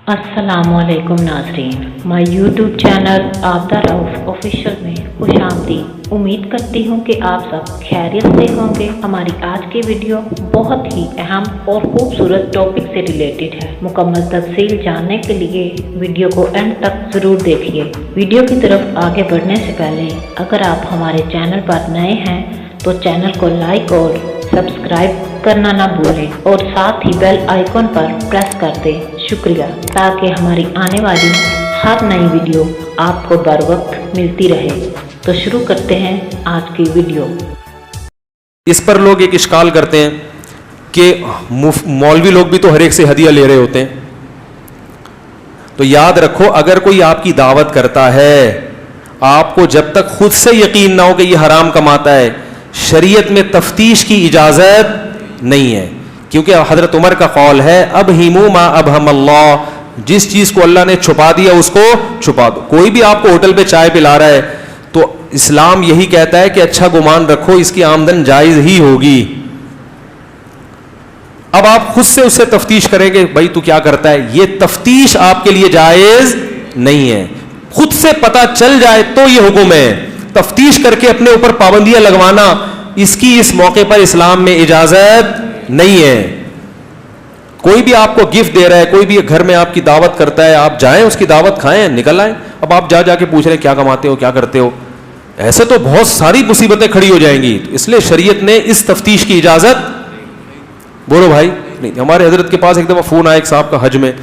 अस्सलाम वालेकुम नाज़रीन, my YouTube channel Abida Rauf official में खुशामदीद। उम्मीद करती हूँ कि आप सब खैरियत से होंगे। हमारी आज की वीडियो बहुत ही अहम और खूबसूरत टॉपिक से रिलेटेड है। मुकम्मल तफसील जानने के लिए वीडियो को एंड तक ज़रूर देखिए। वीडियो की तरफ आगे बढ़ने से पहले अगर आप हमारे चैनल पर नए हैं तो चैनल को लाइक और सब्सक्राइब करना ना भूलें और साथ ही बेल आइकॉन पर प्रेस कर दें। शुक्रिया, ताकि हमारी आने वाली हर नई वीडियो आपको बर वक्त मिलती रहे। तो शुरू करते हैं आज की वीडियो। इस पर लोग एक इश्काल करते हैं कि मौलवी लोग भी तो हर एक से हदिया ले रहे होते हैं। तो याद रखो, अगर कोई आपकी दावत करता है, आपको जब तक खुद से यकीन ना हो कि यह हराम कमाता है, शरीयत में तफ्तीश की इजाजत नहीं है। क्योंकि हजरत उमर का कौल है, अब हिमू मा अब हम अल्लाह, जिस चीज को अल्लाह ने छुपा दिया उसको छुपा दो। कोई भी आपको होटल पे चाय पिला रहा है तो इस्लाम यही कहता है कि अच्छा गुमान रखो, इसकी आमदन जायज ही होगी। अब आप खुद से उससे तफ्तीश करेंगे, भाई तू क्या करता है, ये तफ्तीश आपके लिए जायज नहीं है। खुद से पता चल जाए तो ये हुक्म है। तफ्तीश करके अपने ऊपर पाबंदियां लगवाना, इसकी इस मौके पर इस्लाम में इजाजत नहीं है। कोई भी आपको गिफ्ट दे रहा है, कोई भी घर में आपकी दावत करता है, आप जाएं उसकी दावत खाएं, निकल आए। अब आप जाके पूछ रहे हैं क्या कमाते हो, क्या करते हो, ऐसे तो बहुत सारी मुसीबतें खड़ी हो जाएंगी। इसलिए शरीयत ने इस तफ्तीश की इजाजत, बोलो भाई नहीं। हमारे हजरत के पास एक दफा फोन आया एक साहब का हज में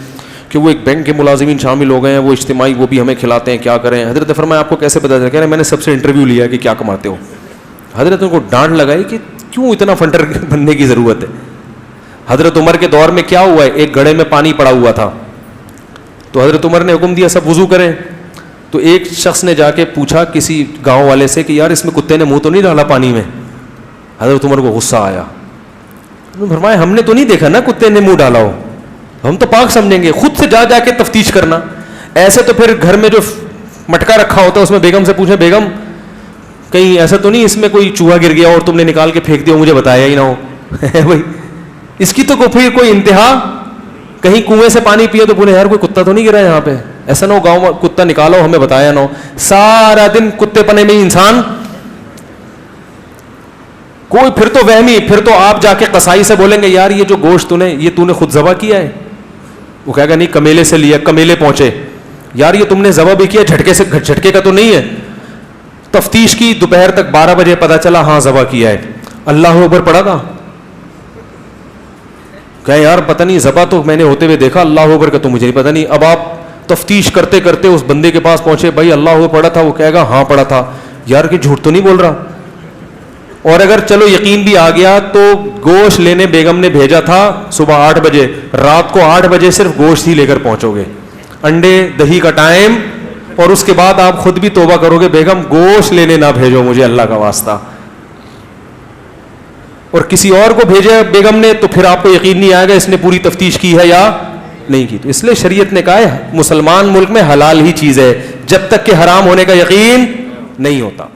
कि वो एक बैंक के मुलाजिमीन शामिल हो गए हैं, वो इज्तिमाई वो भी हमें खिलाते हैं, क्या करें। हजरत ने फरमाया आपको कैसे पता चला? कह रहे मैंने सबसे इंटरव्यू लिया कि क्या कमाते हो। हजरत उनको डांट लगाई कि क्यों इतना फंटर बनने की जरूरत है। हजरत उमर के दौर में क्या हुआ है, एक घड़े में पानी पड़ा हुआ था, तो हजरत उमर ने हुक्म दिया सब वुजू करें। तो एक शख्स ने जाके पूछा किसी गांव वाले से कि यार इसमें कुत्ते ने मुंह तो नहीं डाला पानी में। हजरत उमर को गुस्सा आया, फरमाया हमने तो नहीं देखा ना कुत्ते ने मुंह डाला हो, हम तो पाक समझेंगे। खुद से जाके तफ्तीश करना। ऐसे तो फिर घर में जो मटका रखा होता है उसमें बेगम से पूछे, बेगम कहीं ऐसा तो नहीं इसमें कोई चूहा गिर गया और तुमने निकाल के फेंक दिया, मुझे बताया ही ना हो। भाई इसकी तो फिर कोई इंतहा। कहीं कुएं से पानी पिए तो बोले यार कोई कुत्ता तो नहीं गिरा यहाँ पे, ऐसा ना हो गांव में कुत्ता निकालो हमें बताया ना हो। सारा दिन कुत्ते पने में इंसान कोई, फिर तो वहमी, फिर तो आप जाके कसाई से बोलेंगे यार ये जो गोश्त तूने खुद ज़बह किया है। वो कहेगा नहीं कमेले से लिया, कमेले पहुंचे। यार ये तुमने ज़बह भी किया, झटके का तो नहीं है। तफ्तीश की, दोपहर तक 12 बजे पता चला हाँ ज़बह किया है। अल्लाह अकबर पढ़ा था, कहे यार पता नहीं ज़बह तो मैंने होते हुए देखा, अल्लाह अकबर का तो मुझे नहीं पता नहीं। अब आप तफ्तीश करते करते उस बंदे के पास पहुंचे, भाई अल्लाह अकबर पढ़ा था? वो कहेगा हाँ पढ़ा था। यार कि झूठ तो नहीं बोल रहा। और अगर चलो यकीन भी आ गया तो गोश्त लेने बेगम ने भेजा था सुबह 8 बजे, रात को 8 बजे सिर्फ गोश्त ही लेकर पहुंचोगे, अंडे दही का टाइम, और उसके बाद आप खुद भी तौबा करोगे बेगम गोश्त लेने ना भेजो मुझे अल्लाह का वास्ता। और किसी और को भेजा बेगम ने तो फिर आपको यकीन नहीं आएगा इसने पूरी तफ्तीश की है या नहीं की। तो इसलिए शरीयत ने कहा है मुसलमान मुल्क में हलाल ही चीज है जब तक कि हराम होने का यकीन नहीं होता।